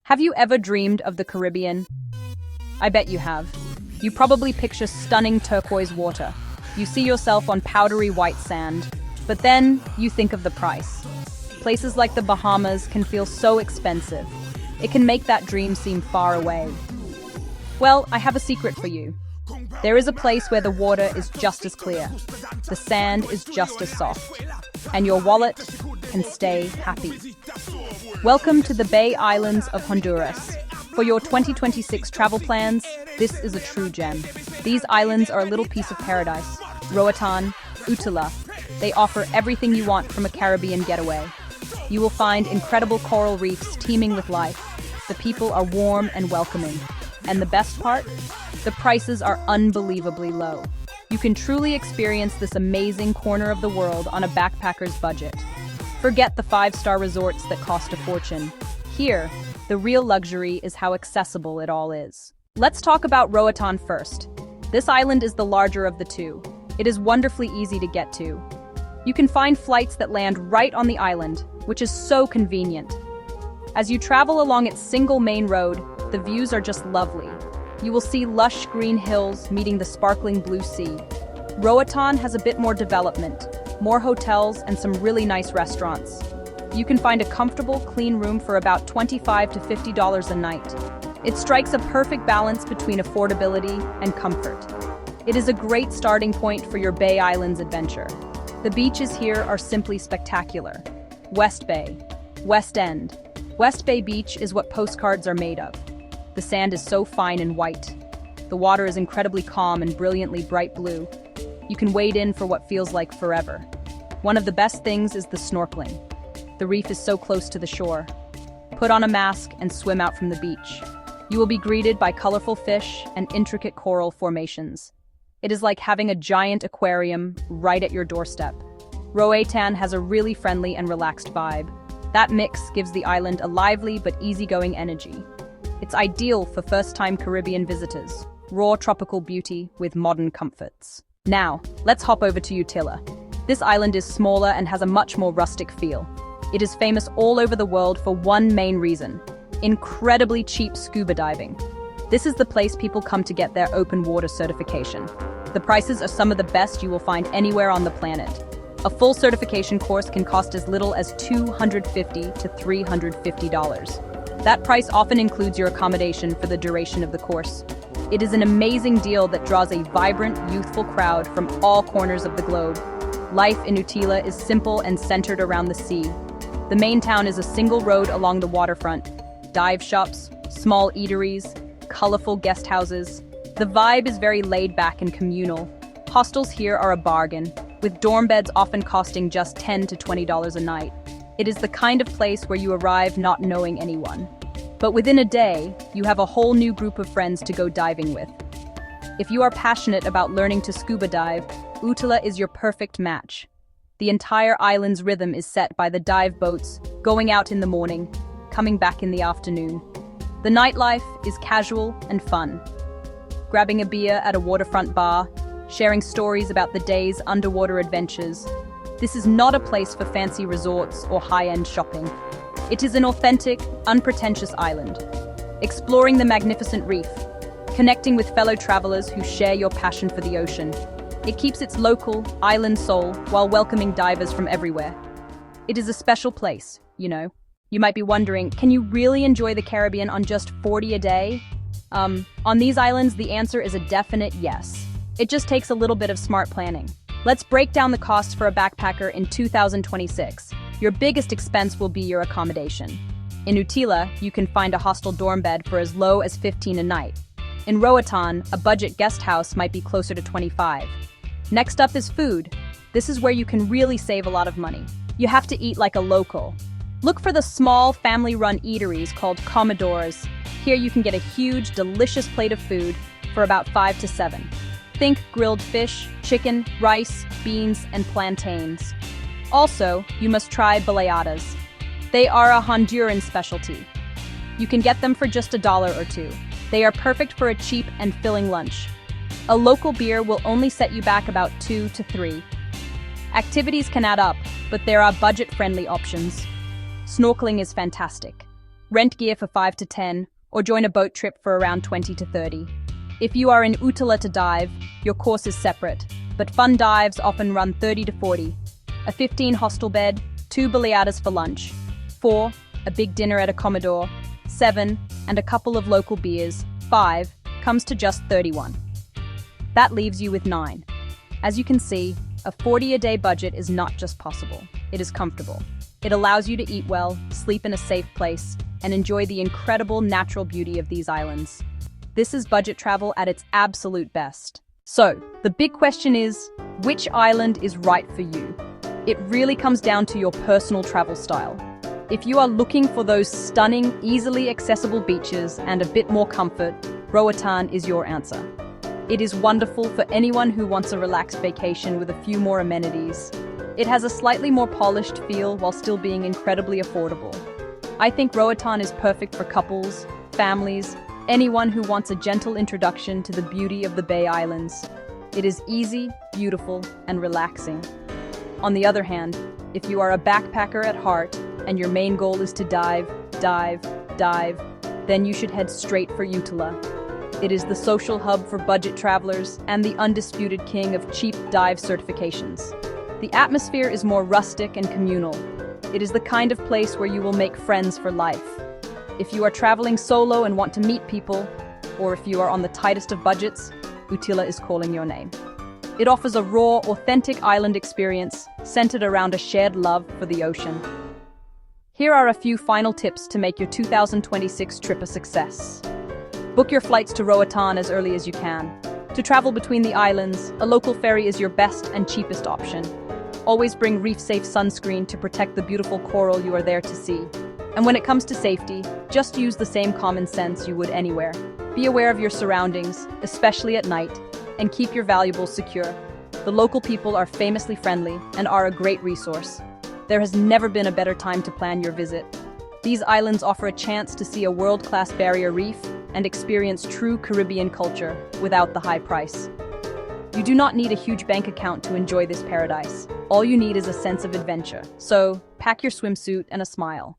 Have you ever dreamed of the Caribbean? I bet you have. You probably picture stunning turquoise water. You see yourself on powdery white sand. But then you think of the price. Places like the Bahamas can feel so expensive. It can make that dream seem far away. Well, I have a secret for you. There is a place where the water is just as clear. The sand is just as soft. And your wallet can stay happy. Welcome to the Bay Islands of Honduras. For your 2026 travel plans, this is a true gem. These islands are a little piece of paradise. Roatán, Utila. They offer everything you want from a Caribbean getaway. You will find incredible coral reefs teeming with life. The people are warm and welcoming. And the best part? The prices are unbelievably low. You can truly experience this amazing corner of the world on a backpacker's budget. Forget the five-star resorts that cost a fortune. Here, the real luxury is how accessible it all is. Let's talk about Roatán first. This island is the larger of the two. It is wonderfully easy to get to. You can find flights that land right on the island, which is so convenient. As you travel along its single main road, the views are just lovely. You will see lush green hills meeting the sparkling blue sea. Roatán has a bit more development, more hotels and some really nice restaurants. You can find a comfortable, clean room for about $25 to $50 a night. It strikes a perfect balance between affordability and comfort. It is a great starting point for your Bay Islands adventure. The beaches here are simply spectacular. West Bay, West End. West Bay Beach is what postcards are made of. The sand is so fine and white. The water is incredibly calm and brilliantly bright blue. You can wade in for what feels like forever. One of the best things is the snorkeling. The reef is so close to the shore. Put on a mask and swim out from the beach. You will be greeted by colorful fish and intricate coral formations. It is like having a giant aquarium right at your doorstep. Roatán has a really friendly and relaxed vibe. That mix gives the island a lively but easygoing energy. It's ideal for first-time Caribbean visitors. Raw tropical beauty with modern comforts. Now, let's hop over to Utila. This island is smaller and has a much more rustic feel. It is famous all over the world for one main reason: incredibly cheap scuba diving. This is the place people come to get their open water certification. The prices are some of the best you will find anywhere on the planet. A full certification course can cost as little as $250 to $350. That price often includes your accommodation for the duration of the course. It is an amazing deal that draws a vibrant, youthful crowd from all corners of the globe. Life in Utila is simple and centered around the sea. The main town is a single road along the waterfront. Dive shops, small eateries, colorful guest houses. The vibe is very laid back and communal. Hostels here are a bargain, with dorm beds often costing just $10 to $20 a night. It is the kind of place where you arrive not knowing anyone. But within a day, you have a whole new group of friends to go diving with. If you are passionate about learning to scuba dive, Utila is your perfect match. The entire island's rhythm is set by the dive boats, going out in the morning, coming back in the afternoon. The nightlife is casual and fun. Grabbing a beer at a waterfront bar, sharing stories about the day's underwater adventures. This is not a place for fancy resorts or high-end shopping. It is an authentic, unpretentious island. Exploring the magnificent reef, connecting with fellow travelers who share your passion for the ocean. It keeps its local, island soul while welcoming divers from everywhere. It is a special place, you know. You might be wondering, can you really enjoy the Caribbean on just $40 a day? On these islands, the answer is a definite yes. It just takes a little bit of smart planning. Let's break down the costs for a backpacker in 2026. Your biggest expense will be your accommodation. In Utila, you can find a hostel dorm bed for as low as $15 a night. In Roatán, a budget guest house might be closer to $25. Next up is food. This is where you can really save a lot of money. You have to eat like a local. Look for the small, family-run eateries called Commodores. Here you can get a huge, delicious plate of food for about $5 to $7. Think grilled fish, chicken, rice, beans, and plantains. Also, you must try baleadas. They are a Honduran specialty. You can get them for just $1 or $2. They are perfect for a cheap and filling lunch. A local beer will only set you back about $2 to $3. Activities can add up, but there are budget-friendly options. Snorkeling is fantastic. Rent gear for 5 to 10, or join a boat trip for around 20 to 30. If you are in Utila to dive, your course is separate, but fun dives often run 30 to 40. A 15 hostel bed, 2 baleadas for lunch, 4, a big dinner at a Commodore, 7, and a couple of local beers, 5, comes to just 31. That leaves you with 9. As you can see, a 40-a-day budget is not just possible, it is comfortable. It allows you to eat well, sleep in a safe place, and enjoy the incredible natural beauty of these islands. This is budget travel at its absolute best. So, the big question is, which island is right for you? It really comes down to your personal travel style. If you are looking for those stunning, easily accessible beaches and a bit more comfort, Roatan is your answer. It is wonderful for anyone who wants a relaxed vacation with a few more amenities. It has a slightly more polished feel while still being incredibly affordable. I think Roatan is perfect for couples, families, anyone who wants a gentle introduction to the beauty of the Bay Islands. It is easy, beautiful, and relaxing. On the other hand, if you are a backpacker at heart and your main goal is to dive, then you should head straight for Utila. It is the social hub for budget travelers and the undisputed king of cheap dive certifications. The atmosphere is more rustic and communal. It is the kind of place where you will make friends for life. If you are traveling solo and want to meet people, or if you are on the tightest of budgets, Utila is calling your name. It offers a raw, authentic island experience centered around a shared love for the ocean. Here are a few final tips to make your 2026 trip a success. Book your flights to Roatan as early as you can. To travel between the islands, a local ferry is your best and cheapest option. Always bring reef-safe sunscreen to protect the beautiful coral you are there to see. And when it comes to safety, just use the same common sense you would anywhere. Be aware of your surroundings, especially at night, and keep your valuables secure. The local people are famously friendly and are a great resource. There has never been a better time to plan your visit. These islands offer a chance to see a world-class barrier reef and experience true Caribbean culture without the high price. You do not need a huge bank account to enjoy this paradise. All you need is a sense of adventure. So, pack your swimsuit and a smile.